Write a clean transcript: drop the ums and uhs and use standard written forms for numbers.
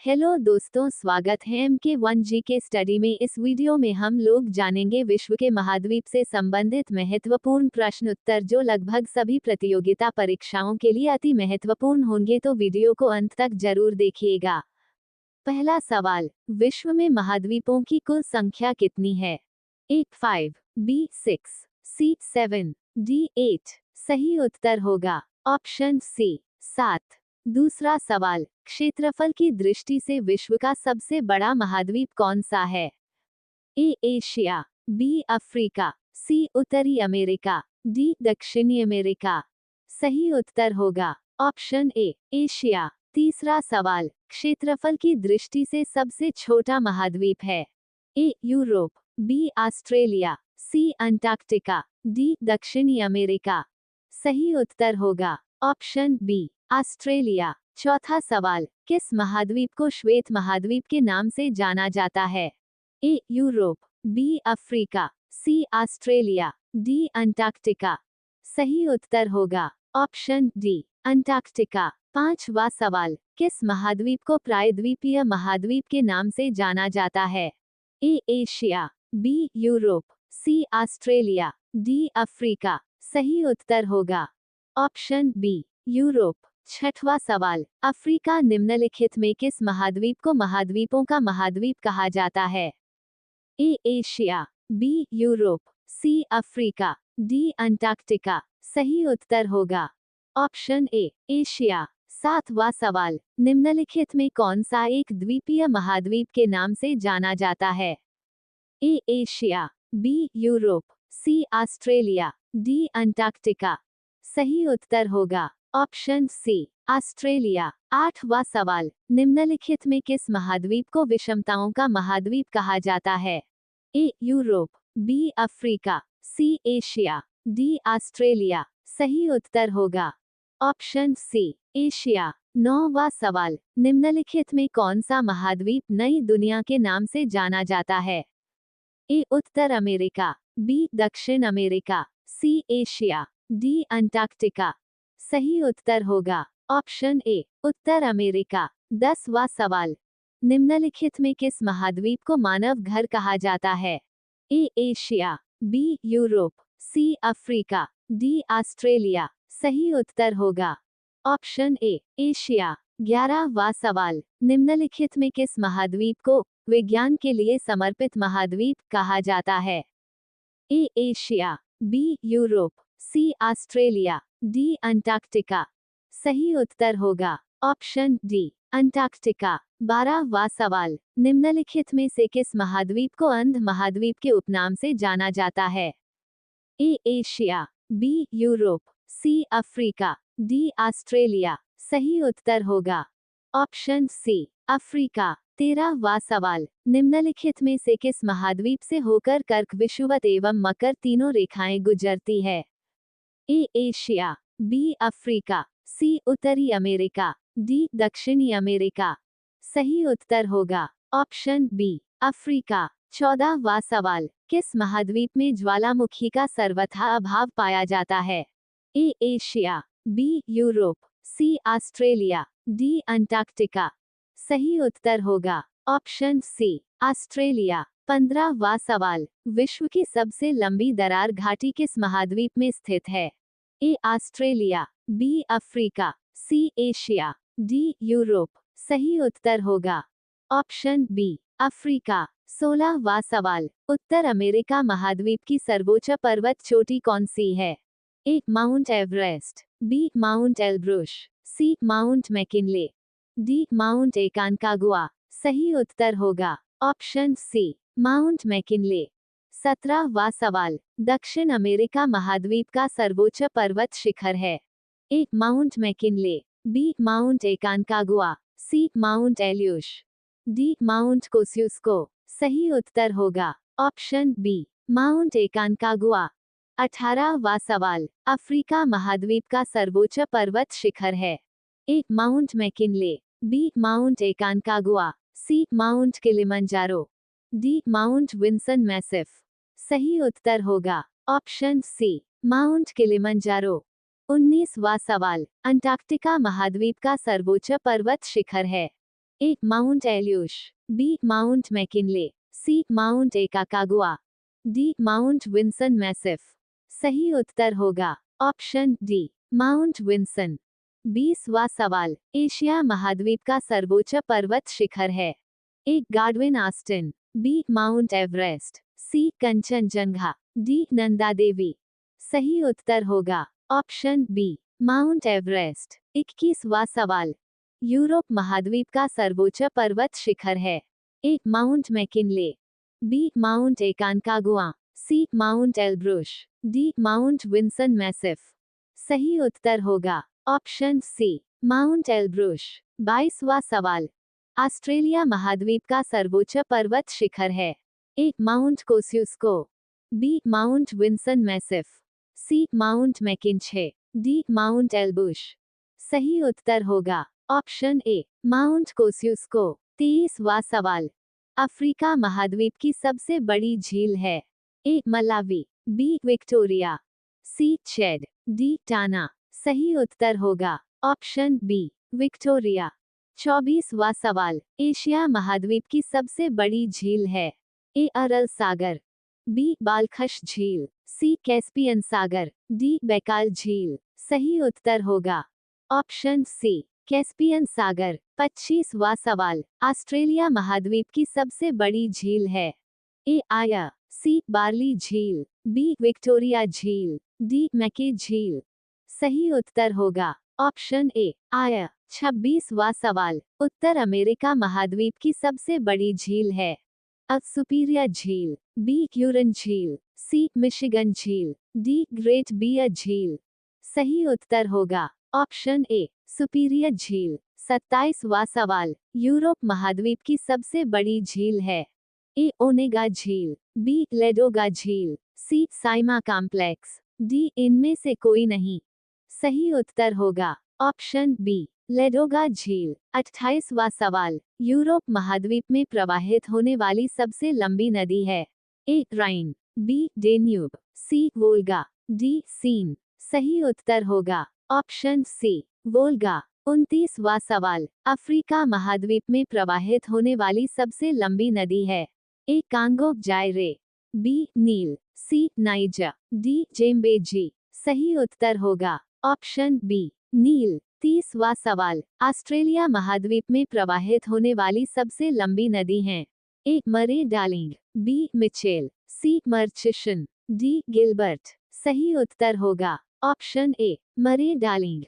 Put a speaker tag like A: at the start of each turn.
A: Hello दोस्तों, स्वागत है MK1G के स्टडी में। इस वीडियो में हम लोग जानेंगे विश्व के महाद्वीप से संबंधित महत्वपूर्ण प्रश्न उत्तर जो लगभग सभी प्रतियोगिता परीक्षाओं के लिए अति महत्वपूर्ण होंगे, तो वीडियो को अंत तक जरूर देखिएगा। पहला सवाल, विश्व में महाद्वीपों की कुल संख्या कितनी है? A 5, B 6, C 7, D 8। सही उत्तर होगा ऑप्शन सी 7। दूसरा सवाल, क्षेत्रफल की दृष्टि से विश्व का सबसे बड़ा महाद्वीप कौन सा है? ए एशिया, बी अफ्रीका, सी उत्तरी अमेरिका, डी दक्षिणी अमेरिका। सही उत्तर होगा ऑप्शन ए एशिया। तीसरा सवाल, क्षेत्रफल की दृष्टि से सबसे छोटा महाद्वीप है? A Europe, B Australia, C Antarctica, D दक्षिणी अमेरिका। सही उत्तर होगा ऑप्शन बी ऑस्ट्रेलिया। चौथा सवाल, किस महाद्वीप को श्वेत महाद्वीप के नाम से जाना जाता है? A Europe, B Africa, C Australia, D Antarctica. सही उत्तर होगा ऑप्शन डी अंटार्कटिका। पांचवा सवाल, किस महाद्वीप को प्रायद्वीपीय महाद्वीप के नाम से जाना जाता है? A Asia, B Europe, C Australia, D Africa. सही उत्तर होगा ऑप्शन बी यूरोप। छठवां सवाल, अफ्रीका निम्नलिखित में किस महाद्वीप को महाद्वीपों का महाद्वीप कहा जाता है? A Asia, B Europe, C Africa, D Antarctica. सही उत्तर होगा ऑप्शन ए एशिया। सातवां सवाल, निम्नलिखित में कौन सा एक द्वीपीय महाद्वीप के नाम से जाना जाता है? A Asia, B Europe, C Australia, D Antarctica. सही उत्तर होगा ऑप्शन सी ऑस्ट्रेलिया। आठवां सवाल, निम्नलिखित में किस महाद्वीप को विषमताओं का महाद्वीप कहा जाता है? A Europe, B Africa, C Asia, D Australia. सही उत्तर होगा ऑप्शन सी एशिया। नौवां सवाल, निम्नलिखित में कौन सा महाद्वीप नई दुनिया के नाम से जाना जाता है? ए उत्तर अमेरिका, बी दक्षिण America, C Asia, D Antarctica. सही उत्तर होगा ऑप्शन ए उत्तर अमेरिका। 10वां सवाल, निम्नलिखित में किस महाद्वीप को मानव घर कहा जाता है? A Asia, B Europe, C Africa, D Australia. सही उत्तर होगा ऑप्शन ए एशिया। 11वां सवाल, निम्नलिखित में किस महाद्वीप को विज्ञान के लिए समर्पित महाद्वीप कहा जाता है? A Asia, B Europe, C Australia, D Antarctica. सही उत्तर होगा ऑप्शन डी अंटार्कटिका। 12वां सवाल, निम्नलिखित में से किस महाद्वीप को अंध महाद्वीप के उपनाम से जाना जाता है? A Asia, B Europe, C Africa, D Australia. सही उत्तर होगा ऑप्शन सी अफ्रीका। 13वां सवाल, निम्नलिखित में से किस महाद्वीप से होकर कर्क विषुवत एवं मकर तीनों रेखाएं गुजरती है? ए एशिया, बी अफ्रीका, सी उत्तरी अमेरिका, डी दक्षिणी अमेरिका। सही उत्तर होगा ऑप्शन बी अफ्रीका। 14वां सवाल, किस महाद्वीप में ज्वालामुखी का सर्वथा अभाव पाया जाता है? A Asia, B Europe, C Australia, D Antarctica. सही उत्तर होगा ऑप्शन सी ऑस्ट्रेलिया। 15वां सवाल, विश्व की सबसे लंबी दरार घाटी किस महाद्वीप में स्थित है? A Australia, B Africa, C Asia, D Europe. सही उत्तर होगा ऑप्शन बी अफ्रीका। 16वां सवाल, उत्तर अमेरिका महाद्वीप की सर्वोच्च पर्वत चोटी कौन सी है? A mount Everest, B mount एल्ब्रुश, C mount McKinley, D mount एकानकागुआ। सही उत्तर होगा ऑप्शन सी माउंट मैकिनले। 17वां सवाल, दक्षिण अमेरिका महाद्वीप का सर्वोच्च पर्वत शिखर है? A Mount McKinley, B Mount Aconcagua, C mount एल्यूश, D mount कोस्युस्को। सही उत्तर होगा ऑप्शन बी माउंट एकानकागुआ। 18वां सवाल, अफ्रीका महाद्वीप का सर्वोच्च पर्वत शिखर है? A Mount McKinley, B Mount Aconcagua, C Mount Kilimanjaro, D Mount Vinson Massif. सही उत्तर होगा ऑप्शन सी माउंट किलिमंजारो। 19वां सवाल, अंटार्कटिका महाद्वीप का सर्वोच्च पर्वत शिखर है? A Mount Elbrus, B Mount McKinley, C Mount एकाकागुआ, डी माउंट विंसन मैसिफ। सही उत्तर होगा ऑप्शन डी माउंट विंसन। 20वां सवाल, एशिया महाद्वीप का सर्वोच्च पर्वत शिखर है। A Godwin Austen, B Mount Everest, C Kangchenjunga, D Nanda Devi. सही उत्तर होगा ऑप्शन बी माउंट एवरेस्ट। 21वां सवाल, यूरोप महाद्वीप का सर्वोच्च पर्वत शिखर है। A Mount McKinley, B Mount Aconcagua, C Mount Elbrus, D Mount Vinson Massif. सही उत्तर होगा ऑप्शन सी माउंट एल्ब्रुश। 22वां सवाल, ऑस्ट्रेलिया महाद्वीप का सर्वोच्च पर्वत शिखर है। A Mount Kosciuszko, B Mount Vinson Massif, C Mount McKinley, D Mount Elbrus. सही उत्तर होगा ऑप्शन ए माउंट कोस्युस्को। 23वां सवाल, अफ्रीका महाद्वीप की सबसे बड़ी झील है। ए मलावी, बी विक्टोरिया, सी चैड, डी टाना। सही उत्तर होगा ऑप्शन बी विक्टोरिया। 24वां सवाल, एशिया महाद्वीप की सबसे बड़ी झील है। ए अरल सागर, बी बालखश झील, सी कैस्पियन सागर, डी बैकाल झील। सही उत्तर होगा ऑप्शन सी कैस्पियन सागर। 25वां सवाल, ऑस्ट्रेलिया महाद्वीप की सबसे बड़ी झील है। ए आया, सी बार्ली झील, बी विक्टोरिया झील, डी मैके झील। सही उत्तर होगा ऑप्शन ए आया। 26वां सवाल, उत्तर अमेरिका महाद्वीप की सबसे बड़ी झील है। अ सुपीरियर झील, बी क्यूरन झील, सी मिशिगन झील, डी ग्रेट बियर झील। सही उत्तर होगा ऑप्शन ए सुपीरियर झील। 27वां सवाल, यूरोप महाद्वीप की सबसे बड़ी झील है। ए ओनेगा झील, बी लेडोगा झील, सी साइमा कॉम्प्लेक्स, डी इनमें से कोई नहीं। सही उत्तर होगा ऑप्शन बी लेडोगा झील। 28वां सवाल, यूरोप महाद्वीप में प्रवाहित होने वाली सबसे लंबी नदी है। ए राइन, बी डेन्यूब, सी वोल्गा, डी सीन। सही उत्तर होगा ऑप्शन सी वोल्गा। 29वां सवाल, अफ्रीका महाद्वीप में प्रवाहित होने वाली सबसे लंबी नदी है। ए कांगो जायरे, बी नील, सी नाइजर, डी जेम्बेजी। सही उत्तर होगा ऑप्शन बी नील। 30वां सवाल, ऑस्ट्रेलिया महाद्वीप में प्रवाहित होने वाली सबसे लंबी नदी हैं। ए मरे डार्लिंग, बी मिचेल, सी मर्चिशन, डी गिलबर्ट। सही उत्तर होगा ऑप्शन ए मरे डार्लिंग।